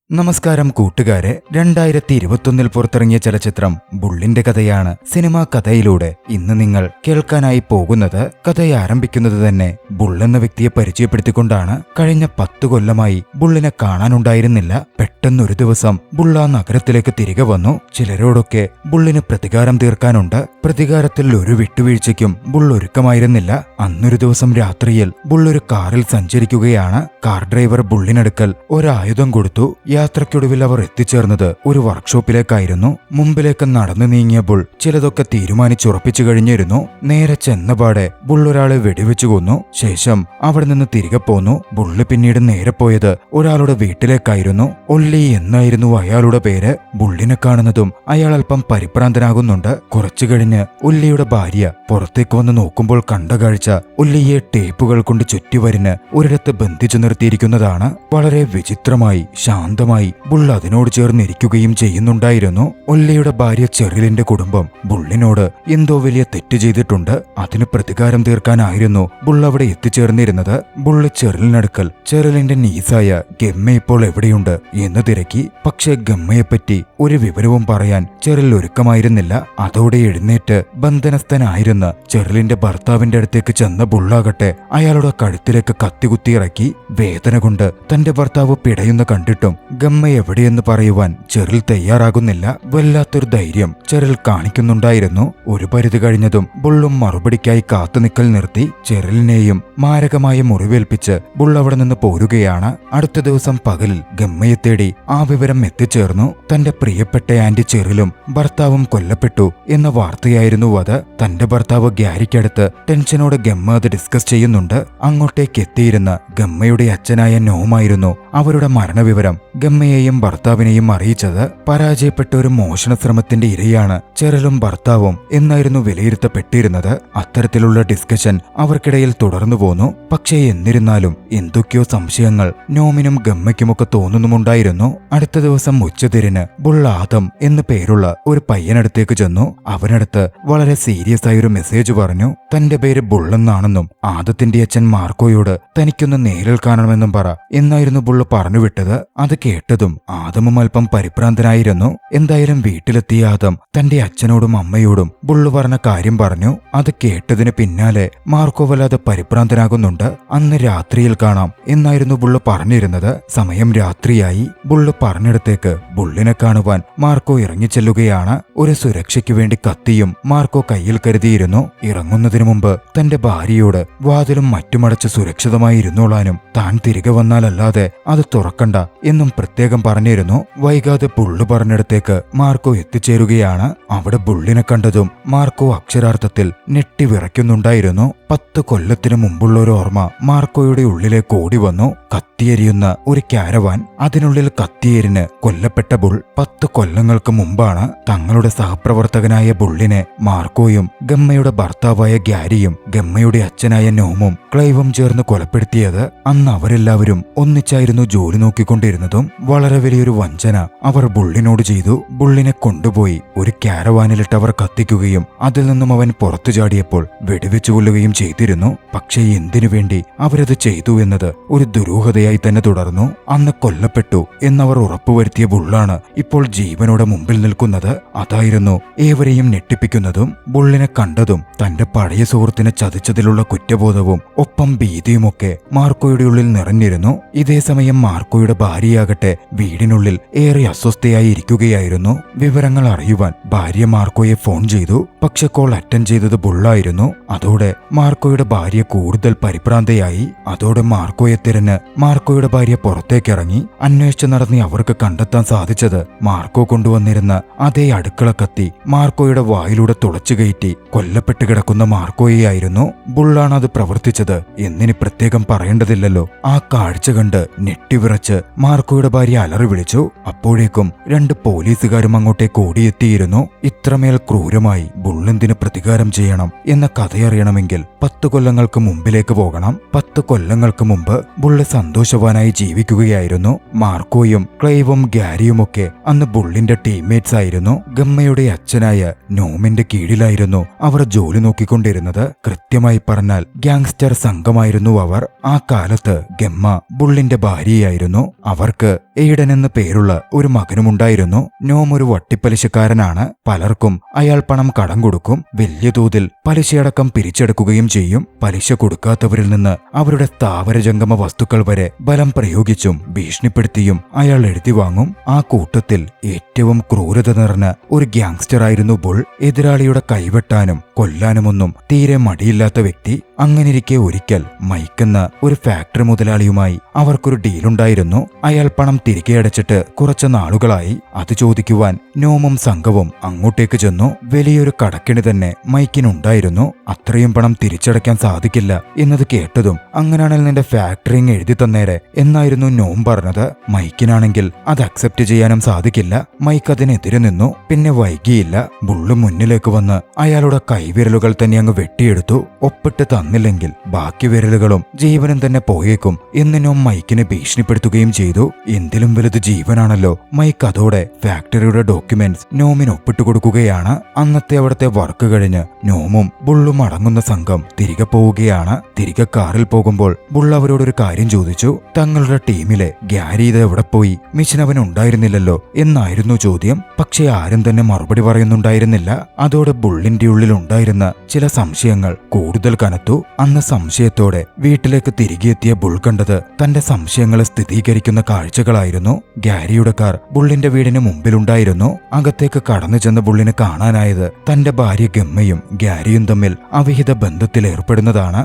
നമസ്കാരം കൂട്ടുകാരെ, 2021 പുറത്തിറങ്ങിയ ചലച്ചിത്രം ബുള്ളിന്റെ കഥയാണ് സിനിമാ കഥയിലൂടെ ഇന്ന് നിങ്ങൾ കേൾക്കാനായി പോകുന്നത്. കഥ ആരംഭിക്കുന്നത് തന്നെ ബുള്ളെന്ന വ്യക്തിയെ പരിചയപ്പെടുത്തിക്കൊണ്ടാണ്. കഴിഞ്ഞ 10 കൊല്ലമായി ബുള്ളിനെ കാണാനുണ്ടായിരുന്നില്ല. പെട്ടെന്നൊരു ദിവസം ബുള്ള നഗരത്തിലേക്ക് തിരികെ വന്നു. ചിലരോടൊക്കെ ബുള്ളിന് പ്രതികാരം തീർക്കാനുണ്ട്. പ്രതികാരത്തിൽ ഒരു വിട്ടുവീഴ്ചയ്ക്കും ബുൾ ഒരുക്കമായിരുന്നില്ല. അന്നൊരു ദിവസം രാത്രിയിൽ ബുള്ളൊരു കാറിൽ സഞ്ചരിക്കുകയാണ്. കാർ ഡ്രൈവർ ബുള്ളിനടുക്കൽ ഒരായുധം കൊടുത്തു. യാത്രയ്ക്കൊടുവിൽ അവർ എത്തിച്ചേർന്നത് ഒരു വർക്ക്ഷോപ്പിലേക്കായിരുന്നു. മുമ്പിലേക്ക് നടന്നു നീങ്ങിയപ്പോൾ ചിലതൊക്കെ തീരുമാനിച്ചുറപ്പിച്ചു കഴിഞ്ഞിരുന്നു. നേരെ ചെന്നപാടെ ബുള്ളൊരാളെ വെടിവെച്ചു കൊന്നു. ശേഷം അവിടെ നിന്ന് തിരികെ പോന്നു. ബുള്ള് പിന്നീട് നേരെ പോയത് ഒരാളുടെ വീട്ടിലേക്കായിരുന്നു. ഒല്ലി എന്നായിരുന്നു അയാളുടെ പേര്. ബുള്ളിനെ കാണുന്നതും അയാൾ അല്പം പരിഭ്രാന്തനാകുന്നുണ്ട്. കുറച്ചു കഴിഞ്ഞ് ഒല്ലിയുടെ ഭാര്യ പുറത്തേക്ക് വന്ന് നോക്കുമ്പോൾ കണ്ട കാഴ്ച ഒല്ലിയെ ടേപ്പുകൾ കൊണ്ട് ചുറ്റിവരിന് ഒരിടത്ത് ബന്ധിച്ചു നിർത്തിയിരിക്കുന്നതാണ്. വളരെ വിചിത്രമായി ശാന്തമായി ബുൾ അതിനോട് ചേർന്നിരിക്കുകയും ചെയ്യുന്നുണ്ടായിരുന്നു. ഒല്ലിയുടെ ഭാര്യ ചെറിലിന്റെ കുടുംബം ബുള്ളിനോട് എന്തോ വലിയ തെറ്റ് ചെയ്തിട്ടുണ്ട്. അതിന് പ്രതികാരം തീർക്കാനായിരുന്നു ബുൾ അവിടെ എത്തിച്ചേർന്നിരുന്നത്. ബുള്ള് ചെറിലിനടുക്കൽ ചെറിലിന്റെ നീസായ ഗമ്മ ഇപ്പോൾ എവിടെയുണ്ട് എന്ന് തിരക്കി. പക്ഷേ ഗമ്മയെപ്പറ്റി ഒരു വിവരവും പറയാൻ ചെറിൽ ഒരുക്കമായിരുന്നില്ല. അതോടെ എഴുന്നേറ്റ് ബന്ധനസ്ഥനായിരുന്ന ചെറിലിന്റെ ഭർത്താവിന്റെ അടുത്തേക്ക് ചെന്ന ബുള്ളാകട്ടെ അയാളുടെ കഴുത്തിലേക്ക് കത്തികുത്തി ഇറക്കി. വേദന കൊണ്ട് തന്റെ ഭർത്താവ് പിടയുന്ന കണ്ടിട്ടും ഗമ്മ എവിടെയെന്ന് പറയുവാൻ ചെറിൽ തയ്യാറാകുന്നില്ല. വല്ലാത്തൊരു ധൈര്യം ചെറിൽ കാണിക്കുന്നുണ്ടായിരുന്നു. ഒരു പരിധി കഴിഞ്ഞതും ബുള്ളും മറുപടിക്കായി കാത്തുനിക്കൽ നിർത്തി. ചെറിലിനെയും മാരകമായ മുറിവേൽപ്പിച്ച് ബുൾ അവിടെ നിന്ന് പോരുകയാണ്. അടുത്ത ദിവസം പകലിൽ ഗമ്മയെ തേടി ആ വിവരം എത്തിച്ചേർന്നു. തന്റെ പ്രിയപ്പെട്ട ആന്റി ചെറിലും ഭർത്താവും കൊല്ലപ്പെട്ടു എന്ന വാർത്തയായിരുന്നു അത്. തന്റെ ഭർത്താവ് ഗ്യാരിക്കടുത്ത് ടെൻഷനോടെ ഗമ്മ അത് ഡിസ്കസ് ചെയ്യുന്നുണ്ട്. അങ്ങോട്ടേക്ക് എത്തിയിരുന്ന ഗമ്മയുടെ അച്ഛനായ നോമായിരുന്നു അവരുടെ മരണവിവരം ഗമ്മയെയും ഭർത്താവിനെയും അറിയിച്ചത്. പരാജയപ്പെട്ട ഒരു മോഷണ ശ്രമത്തിന്റെ ഇരയാണ് ചെറിലും ഭർത്താവും എന്നായിരുന്നു വിലയിരുത്തപ്പെട്ടിരുന്നത്. അത്തരത്തിലുള്ള ഡിസ്കഷൻ അവർക്കിടയിൽ തുടർന്നു പോന്നു. പക്ഷേ എന്നിരുന്നാലും എന്തൊക്കെയോ സംശയങ്ങൾ നോമിനും ഗമ്മയ്ക്കുമൊക്കെ തോന്നുന്നുമുണ്ടായിരുന്നു. അടുത്ത ദിവസം ഉച്ചതിരിന് ബുൾ ആദം എന്നു പേരുള്ള ഒരു പയ്യനടുത്തേക്ക് ചെന്നു. അവനടുത്ത് വളരെ സീരിയസ് ആയൊരു മെസ്സേജ് പറഞ്ഞു. തന്റെ പേര് ബുള്ളെന്നാണെന്നും ആദത്തിന്റെ അച്ഛൻ മാർക്കോയോട് തനിക്കൊന്ന് നേരിൽ കാണണമെന്നും പറ എന്നായിരുന്നു ബുള്ള് പറഞ്ഞുവിട്ടത്. അത് കേട്ടതും ആദമും അല്പം പരിഭ്രാന്തനായിരുന്നു. എന്തായാലും വീട്ടിലെത്തിയ ആദം തന്റെ അച്ഛനോടും അമ്മയോടും ബുള്ള് പറഞ്ഞ കാര്യം പറഞ്ഞു. അത് കേട്ടതിന് പിന്നാലെ മാർക്കോ വല്ലാതെ പരിഭ്രാന്തനാകുന്നുണ്ട്. അന്ന് രാത്രിയിൽ കാണാം എന്നായിരുന്നു ബുള്ള് പറഞ്ഞിരുന്നത്. സമയം രാത്രിയായി. ബുള്ള് പറഞ്ഞിടത്തേക്ക് ബുള്ളിനെ കാണുവാൻ മാർക്കോ ഇറങ്ങിച്ചെല്ലുകയാണ്. ഒരു സുരക്ഷയ്ക്ക് വേണ്ടി കത്തിയും മാർക്കോ കയ്യിൽ കരുതിയിരുന്നു. ഇറങ്ങുന്നതിനു മുമ്പ് തന്റെ ഭാര്യയോട് വാതിലും മറ്റുമടച്ച് സുരക്ഷിതമായി ഇരുന്നോളാനും താൻ തിരികെ വന്നാലല്ലാതെ അത് തുറക്കണ്ട എന്നും പ്രത്യേകം പറഞ്ഞിരുന്നു. വൈകാതെ ബുള്ള് പറഞ്ഞിടത്തേക്ക് മാർക്കോ എത്തിച്ചേരുകയാണ്. അവിടെ ബുള്ളിനെ കണ്ടതും മാർക്കോ അക്ഷരാർത്ഥത്തിൽ ഞെട്ടിവിറയ്ക്കുന്നുണ്ടായിരുന്നു. 10 കൊല്ലത്തിനു മുമ്പുള്ള ഒരു ഓർമ്മ മാർക്കോയുടെ ഉള്ളിലേക്ക് ഓടി വന്നു. കത്തിയെരിയുന്ന ഒരു കാരവാൻ, അതിനുള്ളിൽ കത്തിയേരിന് കൊല്ലപ്പെട്ട ബുൾ. 10 കൊല്ലങ്ങൾക്ക് മുമ്പാണ് തങ്ങളുടെ സഹപ്രവർത്തകനായ ബുള്ളിനെ മാർക്കോയും ഗമ്മയുടെ ഭർത്താവായ ഗ്യാരിയും ഗമ്മയുടെ അച്ഛനായ നോമും ക്ലൈവും ചേർന്ന് കൊലപ്പെടുത്തിയത്. അന്ന് അവരെല്ലാവരും ഒന്നിച്ചായിരുന്നു ജോലി നോക്കിക്കൊണ്ടിരുന്നതും. വളരെ വലിയൊരു വഞ്ചന അവർ ബുള്ളിനോട് ചെയ്തു. ബുള്ളിനെ കൊണ്ടുപോയി ഒരു കാരവാനിലിട്ട് അവർ കത്തിക്കുകയും അതിൽ നിന്നും അവൻ പുറത്തു ചാടിയപ്പോൾ വെടിവെച്ചു കൊല്ലുകയും ചെയ്തിരുന്നു. പക്ഷേ എന്തിനു വേണ്ടി അവരത് ചെയ്തു എന്നത് ഒരു ദുരൂഹതയായി തന്നെ തുടർന്നു. അന്ന് കൊല്ലപ്പെട്ടു എന്നവർ ഉറപ്പുവരുത്തിയ ബുള്ളാണ് ഇപ്പോൾ ജീവനോടെ മുമ്പിൽ നിൽക്കുന്നത്. അതായിരുന്നു ഏവരെയും ഞെട്ടിപ്പിക്കുന്നതും. ബുള്ളിനെ കണ്ടതും തന്റെ പഴയ സുഹൃത്തിനെ ചതിച്ചതിലുള്ള കുറ്റബോധവും ഒപ്പം ഭീതിയുമൊക്കെ മാർക്കോയുടെ ഉള്ളിൽ നിറഞ്ഞിരുന്നു. ഇതേസമയം മാർക്കോയുടെ ഭാര്യയാകട്ടെ വീടിനുള്ളിൽ ഏറെ അസ്വസ്ഥയായി ഇരിക്കുകയായിരുന്നു. വിവരങ്ങൾ അറിയുവാൻ ഭാര്യ മാർക്കോയെ ഫോൺ ചെയ്തു. പക്ഷെ കോൾ അറ്റൻഡ് ചെയ്തത് ബുള്ളായിരുന്നു. അതോടെ മാർക്കോയുടെ ഭാര്യ കൂടുതൽ പരിഭ്രാന്തയായി. അതോടെ മാർക്കോയെ തിരഞ്ഞ് മാർക്കോയുടെ ഭാര്യ പുറത്തേക്കിറങ്ങി. അന്വേഷിച്ച് നടന്നി അവർക്ക് കണ്ടെത്താൻ സാധിച്ചത് മാർക്കോ കൊണ്ടുവന്നിരുന്ന അതേ അടുക്കള കത്തി മാർക്കോയുടെ വായിലൂടെ തുളച്ചു കയറ്റി കൊല്ലപ്പെട്ട് കിടക്കുന്ന മാർക്കോയെയായിരുന്നു. ബുള്ളാണ് അത് പ്രവർത്തിച്ചത് എന്നിനി പ്രത്യേകം പറയേണ്ടതില്ലല്ലോ. ആ കാഴ്ച കണ്ട് ഞെട്ടിവിറച്ച് മാർക്കോയുടെ ഭാര്യ അലറി വിളിച്ചു. അപ്പോഴേക്കും 2 പോലീസുകാരും അങ്ങോട്ടേക്ക് ഓടിയെത്തിയിരുന്നു. ഇത്രമേൽ ക്രൂരമായി ബുള്ളെന്തിന് പ്രതികാരം ചെയ്യണം എന്ന കഥയറിയണമെങ്കിൽ 10 കൊല്ലങ്ങൾക്ക് മുമ്പിലേക്ക് പോകണം. 10 കൊല്ലങ്ങൾക്ക് മുമ്പ് ബുള്ള് സന്തോഷവാനായി ജീവിക്കുകയായിരുന്നു. മാർക്കോയും ക്ലൈവും ഗ്യാരിയുമൊക്കെ അന്ന് ബുള്ളിന്റെ ടീംമേറ്റ്സ് ആയിരുന്നു. ഗമ്മയുടെ അച്ഛനായ നോമിന്റെ കീഴിലായിരുന്നു അവർ ജോലി നോക്കിക്കൊണ്ടിരുന്നത്. കൃത്യമായി പറഞ്ഞാൽ ഗ്യാങ്സ്റ്റർ സംഘമായിരുന്നു അവർ. ആ കാലത്ത് ഗമ്മ ബുള്ളിന്റെ ഭാര്യയായിരുന്നു. അവർക്ക് അവർക്ക് എയ്ഡൻ എന്ന് പേരുള്ള ഒരു മകനുമുണ്ടായിരുന്നു. നോം ഒരു വട്ടിപ്പലിശക്കാരനാണ്. പലർക്കും അയാൾ പണം കടം കൊടുക്കും, വലിയ തോതിൽ പലിശയടക്കം പിരിച്ചെടുക്കുകയും ചെയ്യും. പലിശ കൊടുക്കാത്തവരിൽ നിന്ന് അവരുടെ സ്ഥാവരജംഗമ വസ്തുക്കൾ വരെ ബലം പ്രയോഗിച്ചും ഭീഷണിപ്പെടുത്തിയും അയാൾ എഴുതി വാങ്ങും. ആ കൂട്ടത്തിൽ ഏറ്റവും ക്രൂരത നിറഞ്ഞ ഒരു ഗ്യാങ്സ്റ്ററായിരുന്നു ബുൾ. എതിരാളിയുടെ കൈവെട്ടാനും കൊല്ലാനുമൊന്നും തീരെ മടിയില്ലാത്ത വ്യക്തി. അങ്ങനിരിക്കെ ഒരിക്കൽ മൈക്ക് എന്ന ഒരു ഫാക്ടറി മുതലാളിയുമായി അവർക്കൊരു ഡീലുണ്ടായിരുന്നു. അയാൾ പണം തിരികെ അടച്ചിട്ട് കുറച്ച് നാളുകളായി. അത് ചോദിക്കുവാൻ നോമും സംഘവും അങ്ങോട്ടേക്ക് ചെന്നു. വലിയൊരു കടക്കിണി തന്നെ മൈക്കിനുണ്ടായിരുന്നു. അത്രയും പണം തിരിച്ചടയ്ക്കാൻ സാധിക്കില്ല എന്നത് കേട്ടതും അങ്ങനാണെങ്കിൽ നിന്റെ ഫാക്ടറിങ് എഴുതി തന്നേരെ എന്നായിരുന്നു നോം പറഞ്ഞത്. മൈക്കിനാണെങ്കിൽ അത് അക്സെപ്റ്റ് ചെയ്യാനും സാധിക്കില്ല. മൈക്ക് അതിനെതിരെ നിന്നു. പിന്നെ വൈകിയില്ല. ബുള്ള് മുന്നിലേക്ക് വന്ന് അയാളുടെ കൈവിരലുകൾ തന്നെ അങ്ങ് വെട്ടിയെടുത്തു. ഒപ്പിട്ട് തന്നില്ലെങ്കിൽ ബാക്കി വിരലുകളും ജീവനും തന്നെ പോയേക്കും എന്ന് നോം മൈക്കിനെ ഭീഷണിപ്പെടുത്തുകയും ചെയ്തു. എന്തിലും വലുത് ജീവനാണല്ലോ. മൈക്ക് അതോടെ ഫാക്ടറിയുടെ ഡോക്യുമെന്റ്സ് നോമിന് ഒപ്പിട്ട് കൊടുക്കുകയാണ്. അന്നത്തെ അവിടുത്തെ വർക്ക് കഴിഞ്ഞ് നോമും ബുള്ളും അടങ്ങുന്ന സംഘം തിരികെ പോവുകയാണ്. തിരികെ കാറിൽ പോകുമ്പോൾ ബുൾ അവരോടൊരു കാര്യം ചോദിച്ചു. തങ്ങളുടെ ടീമിലെ ഗ്യാരി ഇത് എവിടെ പോയി? മിഷൻ അവൻ ഉണ്ടായിരുന്നില്ലല്ലോ എന്നായിരുന്നു ചോദ്യം. പക്ഷേ ആരും തന്നെ മറുപടി പറയുന്നുണ്ടായിരുന്നില്ല. അതോടെ ബുള്ളിന്റെ ഉള്ളിൽ ഉണ്ടായിരുന്ന ചില സംശയങ്ങൾ കൂടുതൽ കനത്തു. അന്ന് സംശയത്തോടെ വീട്ടിലേക്ക് തിരികെ എത്തിയ ബുൾ കണ്ടത് തന്റെ സംശയങ്ങളെ സ്ഥിരീകരിക്കുന്ന കാഴ്ചകളായിരുന്നു. ഗ്യാരിയുടെ കാർ ബുള്ളിന്റെ വീടിന് മുമ്പിലുണ്ടായിരുന്നു. അകത്തേക്ക് കടന്നു ചെന്ന ബുള്ളിനെ കാണാനായത് തന്റെ ഭാര്യ ഗമ്മയും ഗ്യാരിയും തമ്മിൽ അവിഹിത ബന്ധത്തിൽ ഏർപ്പെടുന്നതാണ്.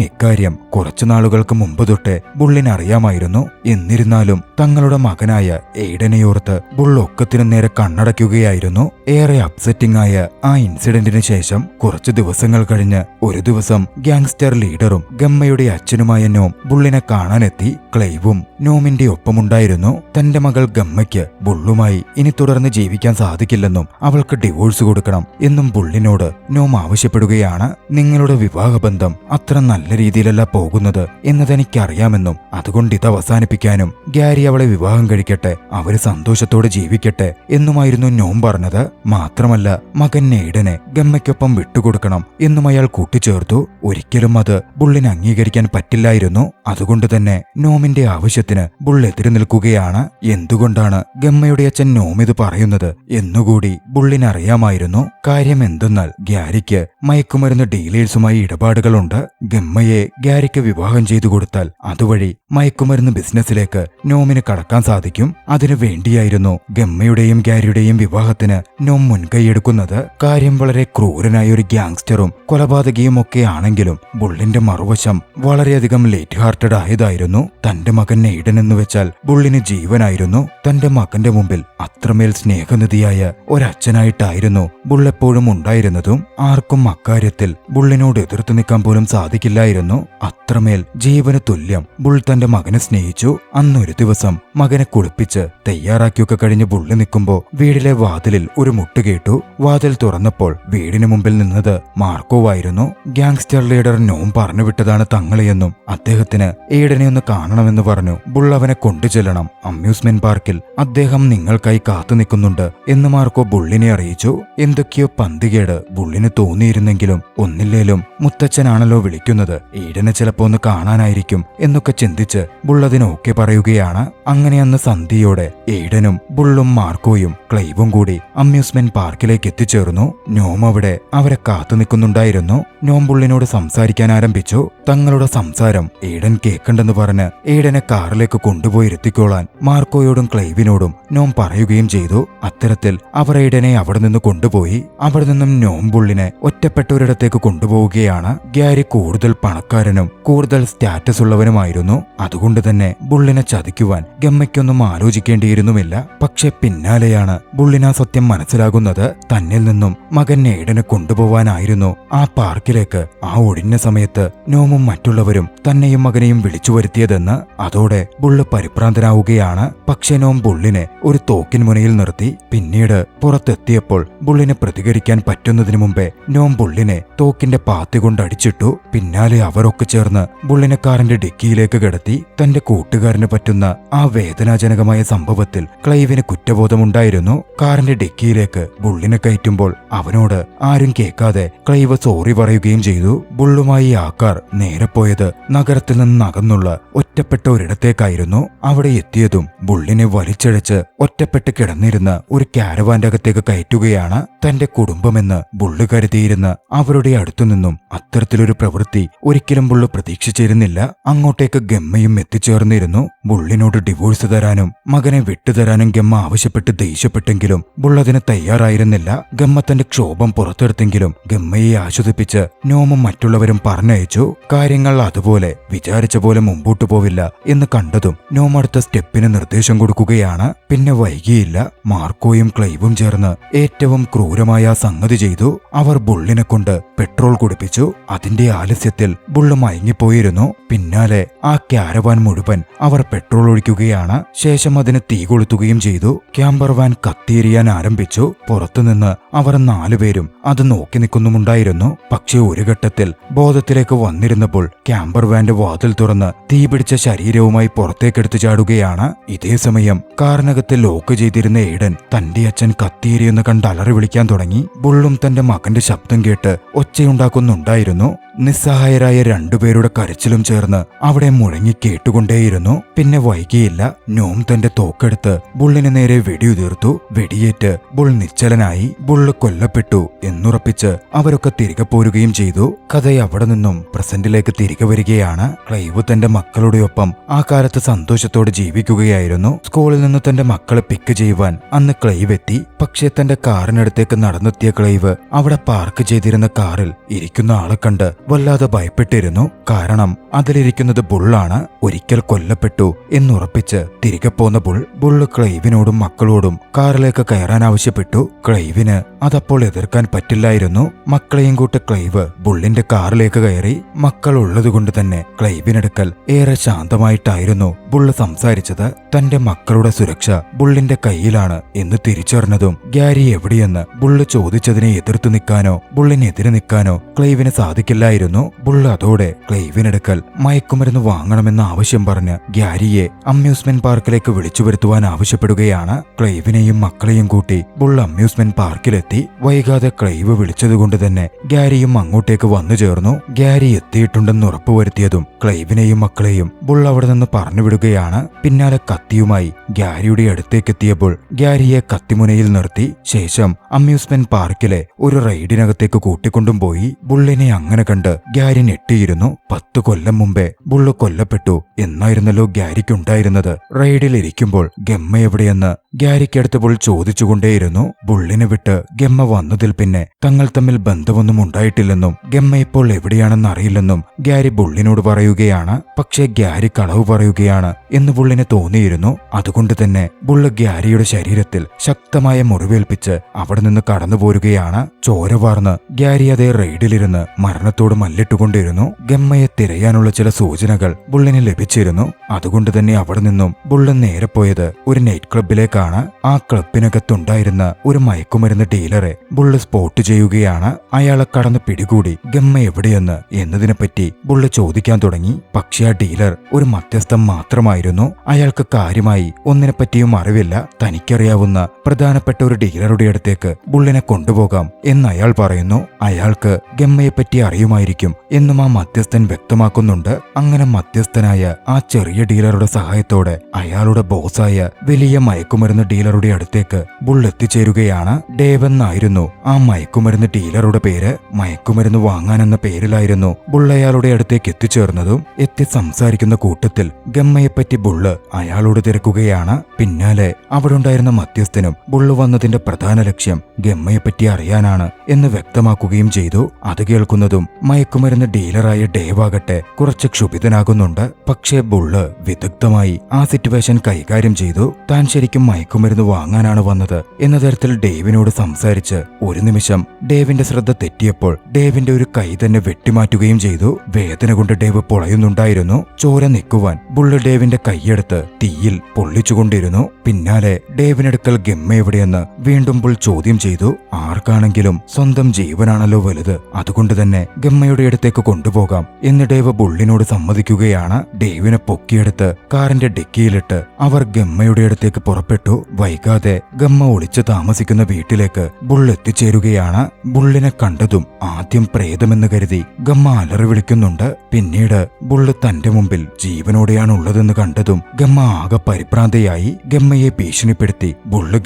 ഇക്കാര്യം കുറച്ചു നാളുകൾക്ക് മുമ്പ് തൊട്ടേ ബുള്ളിനറിയാമായിരുന്നു. എന്നിരുന്നാലും തങ്ങളുടെ മകനായ എയ്ഡനെയോർത്ത് ബുൾ ഒക്കത്തിനു നേരെ കണ്ണടയ്ക്കുകയായിരുന്നു. ഏറെ അപ്സെറ്റിംഗ് ആയ ആ ഇൻസിഡന്റിന് ശേഷം കുറച്ചു ദിവസങ്ങൾ കഴിഞ്ഞ് ഒരു ദിവസം ഗ്യാങ്സ്റ്റർ ലീഡറും ഗമ്മയുടെ അച്ഛനുമായ നോം ബുള്ളിനെ കാണാനെത്തി. ക്ലൈവും നോമിന്റെ ഒപ്പമുണ്ടായിരുന്നു. തന്റെ മകൾ ഗമ്മയ്ക്ക് ബുള്ളുമായി ഇനി തുടർന്ന് ജീവിക്കാൻ സാധിക്കില്ലെന്നും അവൾക്ക് ഡിവോഴ്സ് കൊടുക്കണം എന്നും ബുള്ളിനോട് നോം ആവശ്യപ്പെടുകയാണ്. നിങ്ങളുടെ വിവാഹബന്ധം അത്ര നല്ല രീതിയിലല്ല പോകുന്നത് എന്നതെനിക്കറിയാമെന്നും അതുകൊണ്ട് ഇത് അവസാനിപ്പിക്കാനും ഗ്യാരി അവളെ വിവാഹം കഴിക്കട്ടെ, അവര് സന്തോഷത്തോടെ ജീവിക്കട്ടെ എന്നുമായിരുന്നു നോം പറഞ്ഞത്. മാത്രമല്ല മകൻ എയ്ഡനെ ഗമ്മയ്ക്കൊപ്പം വിട്ടുകൊടുക്കണം എന്നും അയാൾ കൂട്ടിച്ചേർത്തു. ഒരിക്കലും അത് ബുള്ളിന് അംഗീകരിക്കാൻ പറ്റില്ലായിരുന്നു. അതുകൊണ്ട് തന്നെ നോമിന്റെ ആവശ്യത്തിന് ബുൾ എതിര് നിൽക്കുകയാണ്. എന്തുകൊണ്ടാണ് ഗമ്മയുടെ അച്ഛൻ നോം ഇത് പറയുന്നത് എന്നുകൂടി ബുള്ളിനറിയാമായിരുന്നു. കാര്യം എന്തെന്നാൽ ഗ്യാരിക്ക് മയക്കുമരുന്ന് ഡീലേഴ്സുമായി ഇടപാടുകളുണ്ട്. ഗമ്മയെ ഗ്യാരിക്ക് വിവാഹം ചെയ്തു കൊടുത്താൽ അതുവഴി മയക്കുമരുന്ന് ബിസിനസ്സിലേക്ക് നോമിന് കടക്കാൻ സാധിക്കും. അതിനു വേണ്ടിയായിരുന്നു ഗമ്മയുടെയും ഗ്യാരിയുടെയും വിവാഹത്തിന് നോം മുൻകൈയെടുക്കുന്നത്. കാര്യം വളരെ ക്രൂരനായ ഒരു ഗ്യാങ്സ്റ്ററും കൊലപാതകിയും ഒക്കെ ആണെങ്കിലും ബുള്ളിന്റെ മറുവശം വളരെയധികം ലേറ്റ് ഹാർട്ടഡ് ആയതായിരുന്നു. തന്റെ മകൻ എയ്ഡൻ എന്ന് വെച്ചാൽ ബുള്ളിന് ജീവനായിരുന്നു. തന്റെ മകന്റെ മുമ്പിൽ അത്രമേൽ സ്നേഹനിധിയായ ഒരച്ഛനായിട്ടായിരുന്നു ബുള്ളെപ്പോഴും ഉണ്ടായിരുന്നതും. ആർക്കും അക്കാര്യത്തിൽ ബുള്ളിനോട് എതിർത്ത് നിൽക്കാൻ പോലും സാധിക്കില്ലായിരുന്നു. അത്രമേൽ ജീവന് തുല്യം ബുൾ തന്റെ മകനെ സ്നേഹിച്ചു. അന്നൊരു ദിവസം മകനെ കുളിപ്പിച്ച് തയ്യാറാക്കിയൊക്കെ കഴിഞ്ഞ് ബുള്ളി നിൽക്കുമ്പോ വീടിലെ വാതിലിൽ ഒരു മുട്ട് കേട്ടു. വാതിൽ തുറന്നപ്പോൾ വീടിന് മുമ്പിൽ നിന്നത് മാർക്കോവായിരുന്നു. ഗ്യാങ്സ്റ്റർ ലീഡർ നോം പറഞ്ഞു വിട്ടതാണ് തങ്ങളെയെന്നും അദ്ദേഹത്തിന് എയ്ഡനെ ഒന്ന് കാണണമെന്ന് പറഞ്ഞു. ബുൾ അവനെ കൊണ്ടുചെല്ലണം. അമ്യൂസ്മെന്റ് പാർക്കിൽ അദ്ദേഹം നിങ്ങൾക്കായി കാത്തു നിൽക്കുന്നുണ്ട് എന്ന് മാർക്കോ ബുള്ളിനെ അറിയിച്ചു. എന്തൊക്കെയോ പന്തികേട് ബുള്ളിന് തോന്നിയിരുന്നെങ്കിലും ഒന്നില്ലേലും മുത്തച്ഛനാണല്ലോ വിളിക്കുന്നത്, എയ്ഡനെ ചിലപ്പോ ഒന്ന് കാണാനായിരിക്കും എന്നൊക്കെ ചിന്തിച്ച് ബുൾ അതിന് ഓക്കെ പറയുകയാണ്. അങ്ങനെ അന്ന് സന്ധ്യയോടെ എയ്ഡനും ബുള്ളും മാർക്കോയും ക്ലൈവും കൂടി അമ്യൂസ്മെന്റ് പാർക്കിലേക്ക് എത്തിച്ചേർന്നു. നോം അവിടെ അവരെ കാത്തു നിൽക്കുന്നുണ്ടായിരുന്നു. നോം ബുള്ളിനോട് സംസാരിക്കാൻ ആരംഭിച്ചു. തങ്ങളുടെ സംസാരം എയ്ഡൻ കേൾക്കണ്ടെന്ന് പറഞ്ഞ് എയ്ഡനെ കാറിലേക്ക് കൊണ്ടുപോയി ഇരുത്തിക്കോളാൻ മാർക്കോയോടും ക്ലൈവിനോടും നോം പറയുകയും ചെയ്തു. അത്തരത്തിൽ അവർ എയ്ഡനെ അവിടെ നിന്ന് കൊണ്ടുപോയി. അവിടെ നിന്നും നോം ബുള്ളിനെ ഒറ്റപ്പെട്ട ഒരിടത്തേക്ക് കൊണ്ടുപോവുകയാണ്. ഗ്യാരി കൂടുതൽ പണക്കാരനും കൂടുതൽ സ്റ്റാറ്റസ് ഉള്ളവനുമായിരുന്നു. അതുകൊണ്ട് തന്നെ ബുള്ളിനെ ചതിക്കുവാൻ ഗമ്മയ്ക്കൊന്നും ആലോചിക്കേണ്ടിയിരുന്നുമില്ല. പക്ഷെ പിന്നാലെയാണ് ബുള്ളിന് സത്യം മനസ്സിലാകുന്നത്. തന്നിൽ നിന്നും മകൻ എയ്ഡനെ കൊണ്ടുപോവാനായിരുന്നു ആ പാർക്കിലേക്ക് ആ ഒഴിഞ്ഞ സമയത്ത് നോമും മറ്റുള്ളവരും തന്നെയും മകനെയും വിളിച്ചു വരുത്തിയതെന്ന്. അതോടെ ബുള്ള് പരിഭ്രാന്തനാവുകയാണ്. പക്ഷെ നോം ബുള്ളിനെ ഒരു തോക്കിൻ മുനയിൽ നിർത്തി. പിന്നീട് പുറത്തെത്തിയപ്പോൾ ബുള്ളിനെ പ്രതികരിക്കാൻ പറ്റുന്നതിനു മുമ്പേ നോം ബുള്ളിനെ തോക്കിന്റെ പാത്തി കൊണ്ട് അടിച്ചിട്ടു. പിന്നാലെ അവരൊക്കെ ചേർന്ന് ബുള്ളിനെ കാറിന്റെ ഡിക്കിയിലേക്ക് കിടത്തി. തന്റെ കൂട്ടുകാരന് പറ്റുന്ന ആ വേദനാജനകമായ സംഭവത്തിൽ ക്ലൈവിന് കുറ്റബോധമുണ്ടായിരുന്നു. കാറിന്റെ ഡിക്കിയിലേക്ക് ബുള്ളിനെ കയറ്റുമ്പോൾ അവനോട് ആരും കേൾക്കാതെ ക്ലൈവ് സോറി പറയുകയും ചെയ്തു. ബുള്ളുമായി ആ കാർ നേരെ പോയത് നഗരത്തിൽ നിന്ന് അകന്നുള്ള ഒറ്റപ്പെട്ട ഒരിടത്തേക്കായിരുന്നു. അവിടെ അവിടെ എത്തിയതും ബുള്ളിനെ വലിച്ചഴച്ച് ഒറ്റപ്പെട്ട് കിടന്നിരുന്ന ഒരു കാരവാന്റെ അകത്തേക്ക് കയറ്റുകയാണ്. തന്റെ കുടുംബമെന്ന് ബുള്ള് കരുതിയിരുന്ന അവരുടെ അടുത്തുനിന്നും അത്തരത്തിലൊരു പ്രവൃത്തി ഒരിക്കലും ബുള്ള് പ്രതീക്ഷിച്ചിരുന്നില്ല. അങ്ങോട്ടേക്ക് ഗമ്മയും എത്തിച്ചേർന്നിരുന്നു. ബുള്ളിനോട് ഡിവോഴ്സ് തരാനും മകനെ വിട്ടുതരാനും ഗമ്മ ആവശ്യപ്പെട്ട് ദേഷ്യപ്പെട്ടെങ്കിലും ബുള്ളതിന് തയ്യാറായിരുന്നില്ല. ഗമ്മ തന്റെ ക്ഷോഭം പുറത്തെടുത്തെങ്കിലും ഗമ്മയെ ആശ്വസിപ്പിച്ച് നോമും മറ്റുള്ളവരും പറഞ്ഞയച്ചു. കാര്യങ്ങൾ അതുപോലെ വിചാരിച്ച പോലെ മുമ്പോട്ടു പോവില്ല എന്ന് കണ്ടതും നോം അടുത്ത സ്റ്റെപ്പിന് നിർദ്ദേശം കൊടുക്കുകയാണ്. പിന്നെ വൈകിയില്ല. മാർക്കോയും ക്ലൈവും ചേർന്ന് ഏറ്റവും ക്രൂരമായ സംഗതി ചെയ്തു. അവർ ബുള്ളിനെ കൊണ്ട് പെട്രോൾ കുടിപ്പിച്ചു. അതിന്റെ ആലസ്യത്തിൽ ബുള്ള് മയങ്ങിപ്പോയിരുന്നു. പിന്നാലെ ആ കാരവാൻ മുഴുവൻ അവർ പെട്രോൾ ഒഴിക്കുകയാണ്. ശേഷം അതിന് തീ കൊളുത്തുകയും ചെയ്തു. ക്യാമ്പർ വാൻ കത്തിയെരിയാൻ ആരംഭിച്ചു. പുറത്തുനിന്ന് അവർ 4 പേരും അത് നോക്കി നിൽക്കുന്നുമുണ്ടായിരുന്നു. പക്ഷെ ഒരു ഘട്ടത്തിൽ ബോധത്തിലേക്ക് വന്നിരുന്നപ്പോൾ ക്യാമ്പർ വാന്റെ വാതിൽ തുറന്ന് തീപിടിച്ച ശരീരവുമായി പുറത്തേക്കെടുത്തു ചാടുകയാണ്. ഇതേ സമയം കാറിനകത്ത് ലോക്ക് ചെയ്തിരുന്ന എയ്ഡൻ തന്റെ അച്ഛൻ കത്തിയെരിയെന്ന് കണ്ട് അലറി വിളിക്കാൻ തുടങ്ങി. ബുള്ളും തന്റെ മകന്റെ ശബ്ദം കേട്ട് ഒച്ചയുണ്ടാക്കുന്നുണ്ടായിരുന്നു. നിസ്സഹായരായ 2 പേരുടെ കരച്ചിലും ചേർന്ന് അവിടെ മുഴങ്ങി കേട്ടുകൊണ്ടേയിരുന്നു. പിന്നെ വൈകിയില്ല. നോം തന്റെ തോക്കെടുത്ത് ബുള്ളിന് നേരെ വെടിയുതിർത്തു. വെടിയേറ്റ് ബുൾ നിശ്ചലനായി. ബുള്ള് കൊല്ലപ്പെട്ടു എന്നുറപ്പിച്ച് അവരൊക്കെ തിരികെ പോരുകയും ചെയ്തു. കഥ അവിടെ നിന്നും പ്രസന്റിലേക്ക് തിരികെ വരികയാണ്. ക്ലൈവ് തന്റെ മക്കളുടെ ഒപ്പം ആ കാലത്ത് സന്തോഷത്തോടെ ജീവിക്കുകയായിരുന്നു. സ്കൂളിൽ നിന്ന് തന്റെ മക്കളെ പിക്ക് ചെയ്യുവാൻ അന്ന് ക്ലൈവ് എത്തി. പക്ഷേ തന്റെ കാറിനടുത്തേക്ക് നടന്നെത്തിയ ക്ലൈവ് അവിടെ പാർക്ക് ചെയ്തിരുന്ന കാറിൽ ഇരിക്കുന്ന ആളെ കണ്ട് വല്ലാതെ ഭയപ്പെട്ടിരുന്നു. കാരണം അതിലിരിക്കുന്നത് ബുള്ളാണ്. ഒരിക്കൽ കൊല്ലപ്പെട്ടു എന്നുറപ്പിച്ച് തിരികെ പോന്ന ബുള്ള് ക്ലൈവിനോടും മക്കളോടും കാറിലേക്ക് കയറാൻ ആവശ്യപ്പെട്ടു. ക്ലൈവിന് അതപ്പോൾ എതിർക്കാൻ പറ്റില്ലായിരുന്നു. മക്കളെയും കൂട്ട് ക്ലൈവ് ബുള്ളിന്റെ കാറിലേക്ക് കയറി. മക്കൾ ഉള്ളതുകൊണ്ട് തന്നെ ക്ലൈവിനടുക്കൽ ഏറെ ശാന്തമായിട്ടായിരുന്നു ബുള്ള് സംസാരിച്ചത്. തന്റെ മക്കളുടെ സുരക്ഷ ബുള്ളിന്റെ കയ്യിലാണ് എന്ന് തിരിച്ചറിഞ്ഞതും ഗ്യാരി എവിടെയെന്ന് ബുള്ള് ചോദിച്ചതിനെ എതിർത്ത് നിൽക്കാനോ ബുള്ളിനെതിരെ നിൽക്കാനോ ക്ലൈവിന് സാധിക്കില്ലായിരുന്നു. ബുള്ള് അതോടെ ക്ലൈവിനടുക്കൽ മയക്കുമരുന്ന് വാങ്ങണമെന്ന ആവശ്യം പറഞ്ഞ് ഗ്യാരിയെ അമ്യൂസ്മെന്റ് പാർക്കിലേക്ക് വിളിച്ചു വരുത്തുവാൻ ആവശ്യപ്പെടുകയാണ്. ക്ലൈവിനെയും മക്കളെയും കൂട്ടി ബുള്ള് അമ്യൂസ്മെന്റ് പാർക്കിലെത്തി. വൈകാതെ ക്ലൈവ് വിളിച്ചതുകൊണ്ട് തന്നെ ഗ്യാരിയും അങ്ങോട്ടേക്ക് വന്നു ചേർന്നു. ഗ്യാരി എത്തിയിട്ടുണ്ടെന്ന് ഉറപ്പുവരുത്തിയതും ക്ലൈവിനെയും മക്കളെയും ബുള്ള് അവിടെ നിന്ന് പറഞ്ഞുവിടുകയാണ്. പിന്നാലെ കത്തിയുമായി ഗ്യാരിയുടെ അടുത്തേക്കെത്തിയപ്പോൾ ഗ്യാരിയെ കത്തിമുനയിൽ നിർത്തി. ശേഷം അമ്യൂസ്മെന്റ് പാർക്കിലെ ഒരു റൈഡിനകത്തേക്ക് കൂട്ടിക്കൊണ്ടും പോയി. ബുള്ളിനെ അങ്ങനെ കണ്ട് ഗ്യാരി ഞെട്ടിയിരുന്നു. 10 കൊല്ലം മുമ്പേ ബുള്ള് കൊല്ലപ്പെട്ടു എന്നായിരുന്നല്ലോ ഗ്യാരിക്കുണ്ടായിരുന്നത്. റൈഡിൽ ഇരിക്കുമ്പോൾ ഗമ്മ എവിടെയെന്ന് ഗ്യാരിക്കടുത്ത് ബുൾ ചോദിച്ചുകൊണ്ടേയിരുന്നു. ബുള്ളിനെ വിട്ട് ഗമ്മ വന്നതിൽ പിന്നെ തങ്ങൾ തമ്മിൽ ബന്ധമൊന്നും ഉണ്ടായിട്ടില്ലെന്നും ഗമ്മ ഇപ്പോൾ എവിടെയാണെന്ന് അറിയില്ലെന്നും ഗ്യാരി ബുള്ളിനോട് പറയുകയാണ്. പക്ഷേ ഗ്യാരി കളവ് പറയുകയാണ് എന്ന് ബുള്ളിന് തോന്നിയിരുന്നു. അതുകൊണ്ട് തന്നെ ബുള്ള് ഗ്യാരിയുടെ ശരീരത്തിൽ ശക്തമായ മുറിവേൽപ്പിച്ച് അവിടെ നിന്ന് കടന്നുപോരുകയാണ്. ചോര വാർന്ന് ഗ്യാരി അതേ റൈഡിലിരുന്ന് മരണത്തോട് മല്ലിട്ടുകൊണ്ടിരുന്നു. ഗമ്മയെ തിരയാനുള്ള ചില സൂചനകൾ ബുള്ളിന് ലഭിച്ചിരുന്നു. അതുകൊണ്ട് തന്നെ അവിടെ നിന്നും ബുള്ള് നേരെ പോയത് ഒരു നൈറ്റ് ക്ലബിലേക്കാണ്. ആ ക്ലബിനകത്തുണ്ടായിരുന്ന ഒരു മയക്കുമരുന്ന് ഡീലറെ ബുള്ള് സ്പോട്ട് ചെയ്യുകയാണ്. അയാളെ കടന്ന് പിടികൂടി ഗമ്മ എവിടെയെന്ന് എന്നതിനെപ്പറ്റി ബുള്ള് ചോദിക്കാൻ തുടങ്ങി. പക്ഷേ ആ ഡീലർ ഒരു മധ്യസ്ഥം മാത്രമായിരുന്നു. അയാൾക്ക് കാര്യമായി ഒന്നിനെപ്പറ്റിയും അറിവില്ല. തനിക്കറിയാവുന്ന പ്രധാനപ്പെട്ട ഒരു ഡീലറുടെ അടുത്തേക്ക് ബുള്ളിനെ കൊണ്ടുപോകാം എന്ന് അയാൾ പറയുന്നു. അയാൾക്ക് ഗമ്മയെപ്പറ്റി അറിയുമായിരിക്കും എന്നും ആ മധ്യസ്ഥൻ വ്യക്തമാക്കുന്നുണ്ട്. അങ്ങനെ മധ്യസ്ഥനായ ആ ചെറിയ ഡീലറുടെ സഹായത്തോടെ അയാളുടെ ബോസായ വലിയ മയക്കുമരുന്ന് ഡീലറുടെ അടുത്തേക്ക് ബുള്ള് എത്തിച്ചേരുകയാണ്. ഡേവ് എന്നായിരുന്നു ആ മയക്കുമരുന്ന് ഡീലറുടെ പേര്. മയക്കുമരുന്ന് വാങ്ങാനെന്ന പേരിലായിരുന്നു ബുള്ള് അയാളുടെ അടുത്തേക്ക് എത്തിച്ചേർന്നതും. എത്തി സംസാരിക്കുന്ന കൂട്ടത്തിൽ ഗമ്മയെപ്പറ്റി ബുള്ള് അയാളോട് തിരക്കുകയാണ്. പിന്നാലെ അവിടെ ഉണ്ടായിരുന്ന മധ്യസ്ഥനും ബുള്ള് വന്നതിന്റെ പ്രധാന ലക്ഷ്യം ഗമ്മയെപ്പറ്റി അറിയാനാണ് എന്ന് വ്യക്തമാക്കുകയും ചെയ്തു. അത് കേൾക്കുന്നതും മയക്കുമരുന്ന് ഡീലറായ ഡേവാകട്ടെ കുറച്ച് ക്ഷുഭിതനാകുന്നുണ്ട്. പക്ഷേ ബുള്ള് വിദഗ്ധമായി ആ സിറ്റുവേഷൻ കൈകാര്യം ചെയ്തു. താൻ ശരിക്കും മയക്കുമരുന്ന് വാങ്ങാനാണ് വന്നത് എന്ന തരത്തിൽ ഡേവിനോട് സംസാരിച്ച് ഒരു നിമിഷം ഡേവിന്റെ ശ്രദ്ധ തെറ്റിയപ്പോൾ ഡേവിന്റെ ഒരു കൈ തന്നെ വെട്ടിമാറ്റുകയും ചെയ്തു. വേദന കൊണ്ട് ഡേവ് പൊളയുന്നുണ്ടായിരുന്നു. ചോര നിൽക്കുവാൻ ബുള്ള് ഡേവിന്റെ കൈയെടുത്ത് തീയിൽ പൊള്ളിച്ചുകൊണ്ടിരുന്നു. പിന്നാലെ ഡേവിനടുക്കൽ ഗമ്മ എവിടെയെന്ന് വീണ്ടും ബുൾ ചോദ്യം ചെയ്തു. ആർക്കാണെങ്കിലും സ്വന്തം ജീവനാണല്ലോ വലുത്, അതുകൊണ്ട് തന്നെ ഗമ്മയുടെ അടുത്തേക്ക് കൊണ്ടുപോകാം എന്ന് ഡേവ് ബുള്ളിനോട് സമ്മതിക്കുകയാണ്. ഡേവിനെ പൊക്കിയെടുത്ത് കാറിന്റെ ഡിക്കിയിലിട്ട് അവർ ഗമ്മയുടെ അടുത്തേക്ക് പുറപ്പെട്ടു. വൈകാതെ ഗമ്മ ഒളിച്ചു താമസിക്കുന്ന വീട്ടിലേക്ക് ബുൾ എത്തിച്ചേരുകയാണ്. ബുള്ളിനെ കണ്ടതും ആദ്യം പ്രേതമെന്ന് കരുതി ഗമ്മ അലറി വിളിക്കുന്നുണ്ട്. പിന്നീട് ബുള്ള് തന്റെ മുമ്പിൽ ജീവനോടെയാണുള്ളതെന്ന് കണ്ടതും ഗമ്മ ആകെ പരിഭ്രാന്തയായി ഗമ്മയെ ഭീഷണിപ്പെടുത്തി. ബുള്ള്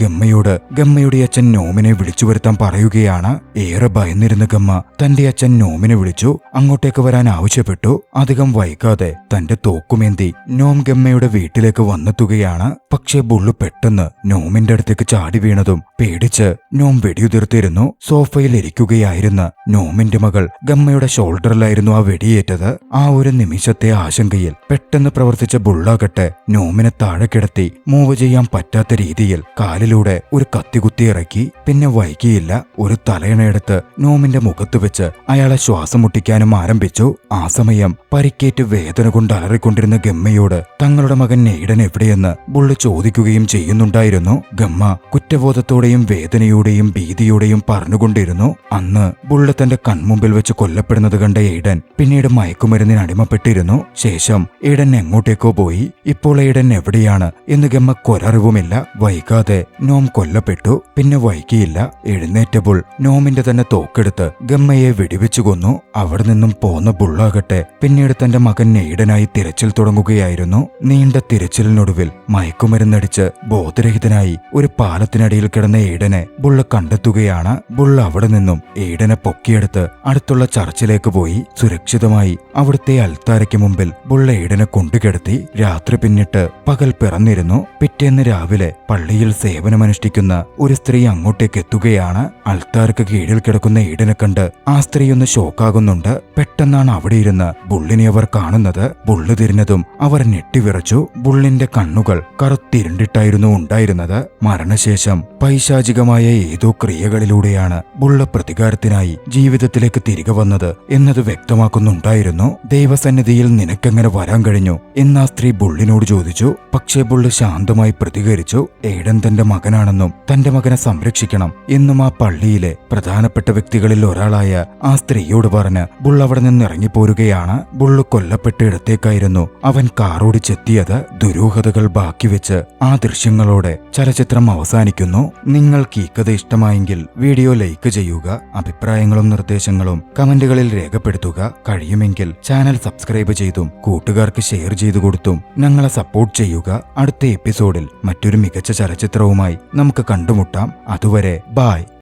ഗമ്മയുടെ അച്ഛൻ നോമിനെ വിളിച്ചു വരുത്താൻ പറയുകയാണ്. ഏറെ ഭയന്നിരുന്ന ഗമ്മ തന്റെ അച്ഛൻ നോമിനെ വിളിച്ചു അങ്ങോട്ടേക്ക് വരാൻ ആവശ്യപ്പെട്ടു. അധികം വൈകാതെ തന്റെ തോക്കുമേന്തി നോം ഗമ്മയുടെ വീട്ടിലേക്ക് വന്നെത്തുകയാണ്. പക്ഷേ ബുള്ള് പെട്ടെന്ന് നോമിന്റെ അടുത്തേക്ക് ചാടി വീണതും പേടിച്ച് നോം വെടിയുതിർത്തിരുന്നു. സോഫയിൽ ഇരിക്കുകയായിരുന്ന നോമിന്റെ മകൾ ഗമ്മയുടെ ഷോൾഡറിലായിരുന്നു ആ വെടിയേറ്റത്. ആ ഒരു നിമിഷത്തെ ആശങ്കയിൽ പെട്ടെന്ന് പ്രവർത്തിച്ച ബുള്ളാകട്ടെ നോമിനെ താഴെ കിടത്തി മൂവ് ചെയ്യാൻ പറ്റാത്ത രീതിയിൽ കാലിലൂടെ ഒരു കത്തി കുത്തി ഇറക്കി. പിന്നെ വൈകിയില്ല, ഒരു തലയണയെടുത്ത് നോമിന്റെ മുഖത്ത് വെച്ച് അയാളെ ശ്വാസം മുട്ടിക്കാനും ആരംഭിച്ചു. ആ സമയം പരിക്കേറ്റ് വേദന കൊണ്ട് അലറിക്കൊണ്ടിരുന്ന ഗമ്മയോട് തങ്ങളുടെ മകൻ നെയ്ഡൻ എവിടെയെന്ന് ബുള്ള് ചോദിക്കുകയും ചെയ്യുന്നുണ്ടായിരുന്നു. ഗമ്മ കുറ്റബോധത്തോടെയും വേദനയോടെയും ഭീതിയോടെയും പറഞ്ഞുകൊണ്ടിരുന്നു. അന്ന് ബുള്ള് തന്റെ കൺമുമ്പിൽ വെച്ച് കൊല്ലപ്പെടുന്നത് കണ്ട എയ്ഡൻ പിന്നീട് മയക്കുമരുന്നിന് അടിമപ്പെട്ടിരുന്നു. ശേഷം എയ്ഡൻ എങ്ങോട്ടേക്കോ പോയി. ഇപ്പോൾ എയ്ഡൻ എവിടെയാണ് എന്ന് ഗമ്മക്കൊരറിവുമില്ല. വൈകാതെ നോം കൊല്ലപ്പെട്ടു. പിന്നെ വൈകിയില്ല, എഴുന്നേറ്റപ്പോൾ നോമിന്റെ തന്നെ തോക്കെടുത്ത് ഗമ്മയെ വെടിവെച്ചു കൊന്നു. അവിടെ നിന്നും പോന്ന ബുള്ളാകട്ടെ പിന്നീട് തന്റെ മകൻ നെയ്ഡനായി തിരച്ചിൽ തുടങ്ങുകയായിരുന്നു. നീണ്ട തിരച്ചിലിനൊടുവിൽ മയക്കുമരുന്നടിച്ച് ബോധരഹിതനായി ഒരു പാലത്തിനടിയിൽ കിടന്ന എയ്ഡനെ ബുള്ള് കണ്ടെത്തുകയാണ്. ബുള്ള് അവിടെ നിന്നും എയ്ഡനെ പൊക്കിയെടുത്ത് അടുത്തുള്ള ചർച്ചിലേക്ക് പോയി. സുരക്ഷിതമായി അവിടുത്തെ അൽത്താരയ്ക്ക് മുമ്പിൽ ബുള്ള് എയ്ഡനെ കൊണ്ടുകിടത്തി. രാത്രി പിന്നിട്ട് പകൽ പിറന്നിരുന്നു. പിറ്റേന്ന് രാവിലെ പള്ളിയിൽ സേവനമനുഷ്ഠിക്കുന്ന ഒരു സ്ത്രീ അങ്ങോട്ടേക്ക് എത്തുകയാണ്. അൽത്താരക്ക് കീഴിൽ കിടക്കുന്ന എയ്ഡനെ കണ്ട് ആ സ്ത്രീ ഒന്ന് ഷോക്കാകുന്നുണ്ട്. പെട്ടെന്നാണ് അവിടെ ഇരുന്ന് ബുള്ളിനെ അവർ കാണുന്നത്. ബുള്ള് തിരിഞ്ഞതും അവർ ഞെട്ടിവിറച്ചു. ബുള്ളിന്റെ കണ്ണുകൾ കറുത്തിരുണ്ടിട്ടായിരുന്നു ഉണ്ടായിരുന്നത്. മരണശേഷം പൈശാചികമായ ഏതോ ക്രിയകളിലൂടെയാണ് ബുള്ള് പ്രതികാരത്തിനായി ജീവിതത്തിലേക്ക് തിരികെ വന്നത് എന്നത് വ്യക്തമാക്കുന്നുണ്ടായിരുന്നു. ദൈവസന്നിധിയിൽ നിനക്കെങ്ങനെ വരാൻ കഴിഞ്ഞു എന്ന് ആ സ്ത്രീ ബുള്ളിനോട് ചോദിച്ചു. പക്ഷേ ബുള്ള് ശാന്തമായി പ്രതികരിച്ചു. എയ്ഡൻ തന്റെ മകനാണെന്നും തന്റെ മകനെ സംരക്ഷിക്കണം എന്നും ആ പള്ളിയിലെ പ്രധാനപ്പെട്ട വ്യക്തികളിൽ ഒരാളായ ആ സ്ത്രീയോട് പറഞ്ഞ് ബുള്ള് അവിടെ നിന്ന് ഇറങ്ങിപ്പോരുകയാണ്. ബുള്ള് കൊല്ലപ്പെട്ട ഇടത്തേക്കായിരുന്നു അവൻ കാറോടിച്ചെത്തിയത്. ദുരൂഹതകൾ ബാക്കി വെച്ച് ആ ദൃശ്യങ്ങളോടെ ചലച്ചിത്രം അവസാനിക്കുന്നു. നിങ്ങൾക്ക് ഈ കഥ ഇഷ്ടമായെങ്കിൽ വീഡിയോ ലൈക്ക് ചെയ്യുക. അഭിപ്രായങ്ങളും നിർദ്ദേശങ്ങളും കമന്റുകളിൽ രേഖപ്പെടുത്തുക. കഴിയുമെങ്കിൽ ചാനൽ സബ്സ്ക്രൈബ് ചെയ്തും കൂട്ടുകാർക്ക് ഷെയർ ചെയ്തു കൊടുത്തും ഞങ്ങളെ സപ്പോർട്ട് ചെയ്യുക. അടുത്ത എപ്പിസോഡിൽ മറ്റൊരു മികച്ച ചലച്ചിത്രവുമായി നമുക്ക് കണ്ടുമുട്ടാം. അതുവരെ ബായ്.